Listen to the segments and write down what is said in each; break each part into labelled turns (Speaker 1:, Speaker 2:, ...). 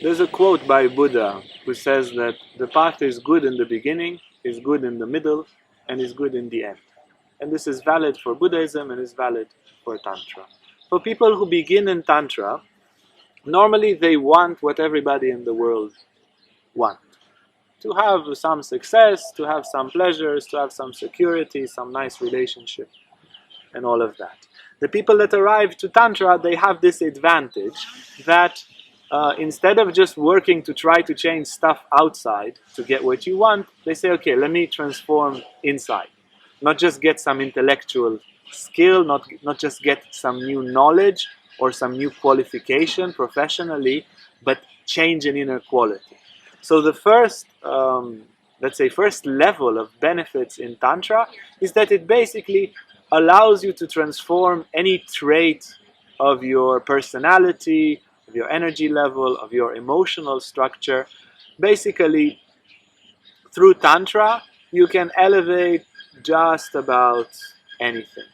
Speaker 1: There's a quote by Buddha who says that the path is good in the beginning, is good in the middle, and is good in the end. And this is valid for Buddhism and is valid for Tantra. For people who begin in Tantra, normally they want what everybody in the world wants. To have some success, to have some pleasures, to have some security, some nice relationship, and all of that. The people that arrive to Tantra, they have this advantage that instead of just working to try to change stuff outside to get what you want, they say, okay, let me transform inside. Not just get some intellectual skill, not just get some new knowledge or some new qualification professionally, but change an inner quality. So the first, let's say, first level of benefits in Tantra is that it basically allows you to transform any trait of your personality, of your energy level, of your emotional structure. Basically, through Tantra, you can elevate just about anything.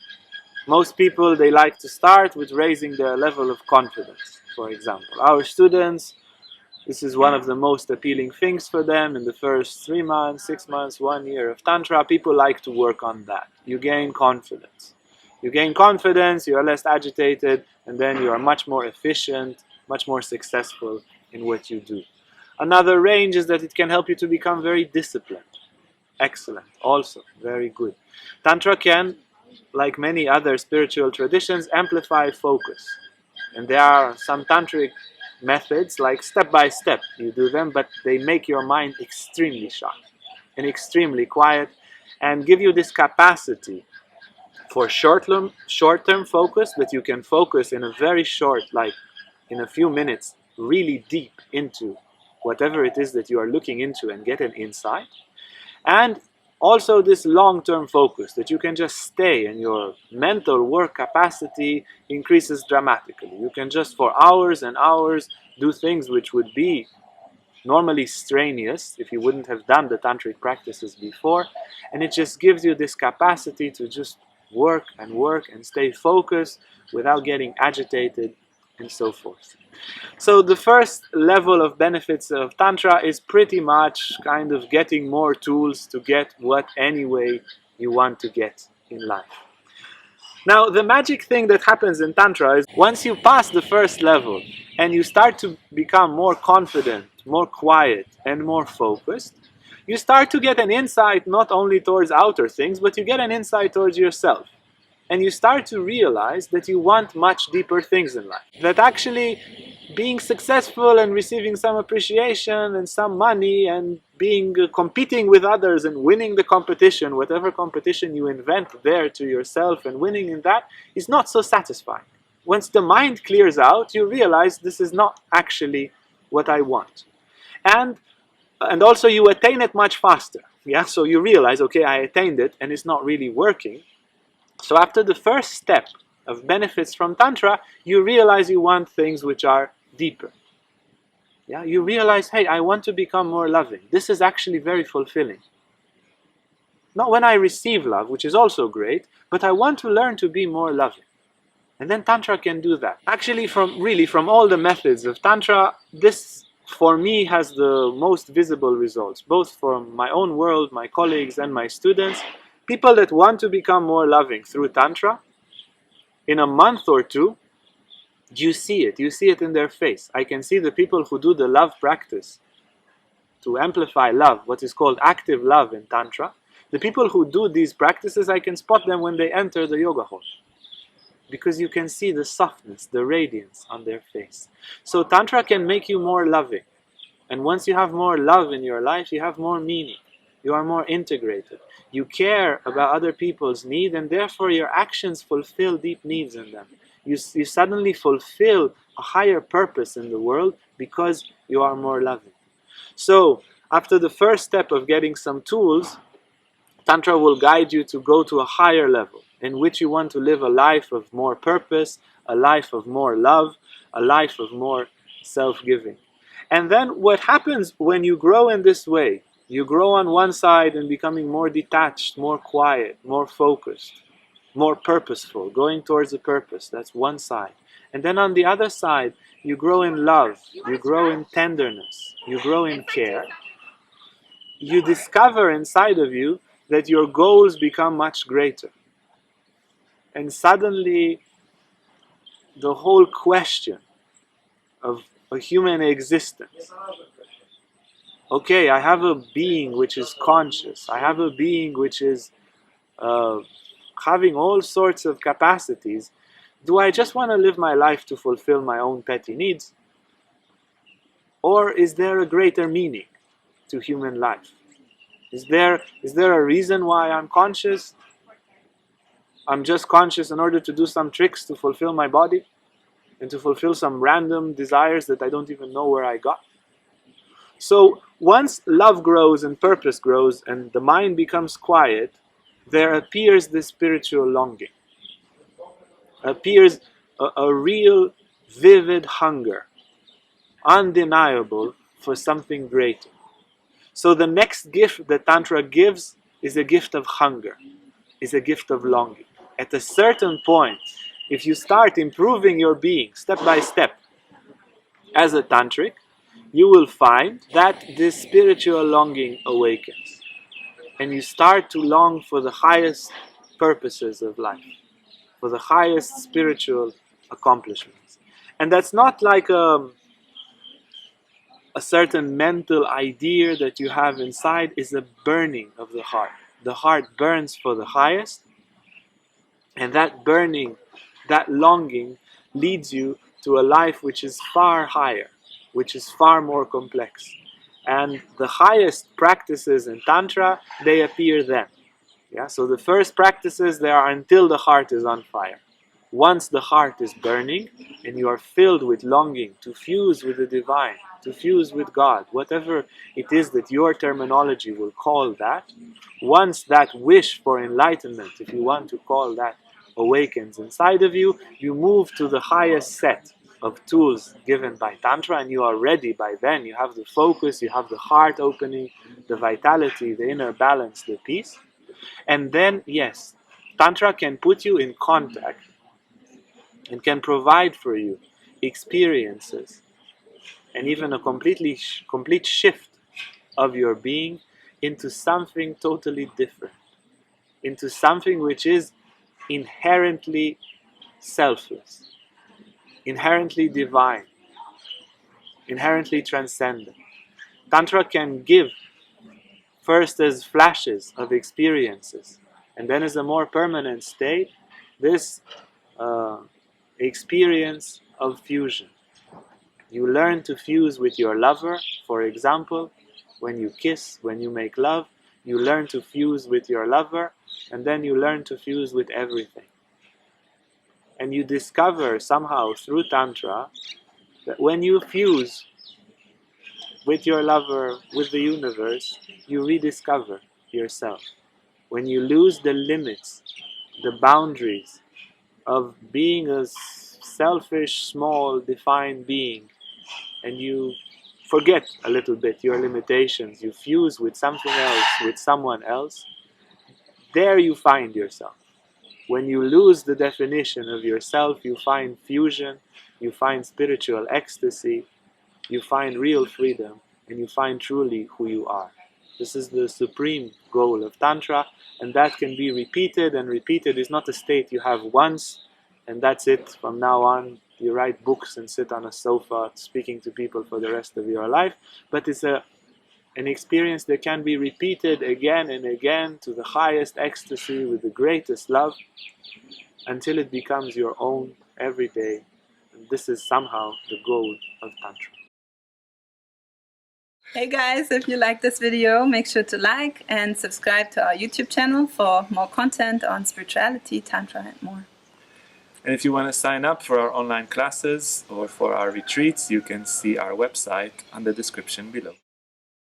Speaker 1: Most people, they like to start with raising their level of confidence, for example. Our students, this is one of the most appealing things for them in the first 3 months, 6 months, 1 year of Tantra. People like to work on that. You gain confidence. You gain confidence, you are less agitated, and then you are much more efficient, much more successful in what you do. Another range is that it can help you to become very disciplined. Excellent, also, very good. Tantra can, like many other spiritual traditions, amplify focus. And there are some tantric methods, like step by step, you do them, but they make your mind extremely sharp and extremely quiet and give you this capacity for short-term focus, that you can focus in a very short, like in a few minutes, really deep into whatever it is that you are looking into and get an insight. And also this long-term focus, that you can just stay and your mental work capacity increases dramatically. You can just for hours and hours do things which would be normally strenuous if you wouldn't have done the tantric practices before, and it just gives you this capacity to just work and stay focused without getting agitated and so forth. So the first level of benefits of Tantra is pretty much kind of getting more tools to get what anyway you want to get in life. Now, the magic thing that happens in Tantra is once you pass the first level and you start to become more confident, more quiet, and more focused, you start to get an insight not only towards outer things, but you get an insight towards yourself. And you start to realize that you want much deeper things in life. That actually being successful and receiving some appreciation and some money and competing with others and winning the competition, whatever competition you invent there to yourself and winning in that, is not so satisfying. Once the mind clears out, you realize this is not actually what I want. And also you attain it much faster. Yeah, so you realize, okay, I attained it and it's not really working. So after the first step of benefits from Tantra, you realize you want things which are deeper. Yeah, you realize, hey, I want to become more loving. This is actually very fulfilling. Not when I receive love, which is also great, but I want to learn to be more loving. And then Tantra can do that. Actually, from all the methods of Tantra, this for me has the most visible results, both from my own world, my colleagues, and my students. People that want to become more loving through Tantra, in a month or two, you see it in their face. I can see the people who do the love practice to amplify love, what is called active love in Tantra. The people who do these practices, I can spot them when they enter the yoga hall, because you can see the softness, the radiance on their face. So Tantra can make you more loving. And once you have more love in your life, you have more meaning. You are more integrated. You care about other people's needs, and therefore your actions fulfill deep needs in them. You suddenly fulfill a higher purpose in the world because you are more loving. So, after the first step of getting some tools, Tantra will guide you to go to a higher level in which you want to live a life of more purpose, a life of more love, a life of more self-giving. And then what happens when you grow in this way? You grow on one side and becoming more detached, more quiet, more focused, more purposeful, going towards a purpose. That's one side. And then on the other side, you grow in love, you grow in tenderness, you grow in care, you discover inside of you that your goals become much greater. And suddenly, the whole question of a human existence, okay, I have a being which is conscious, I have a being which is having all sorts of capacities. Do I just want to live my life to fulfill my own petty needs? Or is there a greater meaning to human life? Is there a reason why I'm conscious? I'm just conscious in order to do some tricks to fulfill my body and to fulfill some random desires that I don't even know where I got. So once love grows and purpose grows and the mind becomes quiet, there appears the spiritual longing. Appears a real vivid hunger, undeniable, for something greater. So the next gift that Tantra gives is a gift of hunger, is a gift of longing. At a certain point, if you start improving your being step by step as a Tantric, you will find that this spiritual longing awakens. And you start to long for the highest purposes of life, for the highest spiritual accomplishments. And that's not like a certain mental idea that you have inside, is a burning of the heart. The heart burns for the highest, and that burning, that longing leads you to a life which is far higher, which is far more complex. And the highest practices in Tantra, they appear then. Yeah? So the first practices, they are until the heart is on fire. Once the heart is burning and you are filled with longing to fuse with the divine, to fuse with God, whatever it is that your terminology will call that, once that wish for enlightenment, if you want to call that, awakens inside of you, you move to the highest set of tools given by Tantra, and you are ready by then. You have the focus, you have the heart opening, the vitality, the inner balance, the peace. And then, yes, Tantra can put you in contact and can provide for you experiences and even a complete shift of your being into something totally different, into something which is inherently selfless, inherently divine, inherently transcendent. Tantra can give first as flashes of experiences, and then as a more permanent state, this experience of fusion. You learn to fuse with your lover, for example, when you kiss, when you make love, you learn to fuse with your lover, and then you learn to fuse with everything. And you discover somehow through Tantra that when you fuse with your lover, with the universe, you rediscover yourself. When you lose the limits, the boundaries of being a selfish, small, defined being, and you forget a little bit your limitations, you fuse with something else, with someone else, there you find yourself. When you lose the definition of yourself, you find fusion, you find spiritual ecstasy, you find real freedom, and you find truly who you are. This is the supreme goal of Tantra, and that can be repeated, and repeated is not a state you have once, and that's it. From now on, you write books and sit on a sofa speaking to people for the rest of your life, but it's an experience that can be repeated again and again to the highest ecstasy with the greatest love until it becomes your own every day. And this is somehow the goal of Tantra.
Speaker 2: Hey guys, if you like this video, make sure to like and subscribe to our YouTube channel for more content on spirituality, Tantra and more.
Speaker 1: And if you want to sign up for our online classes or for our retreats, you can see our website on the description below.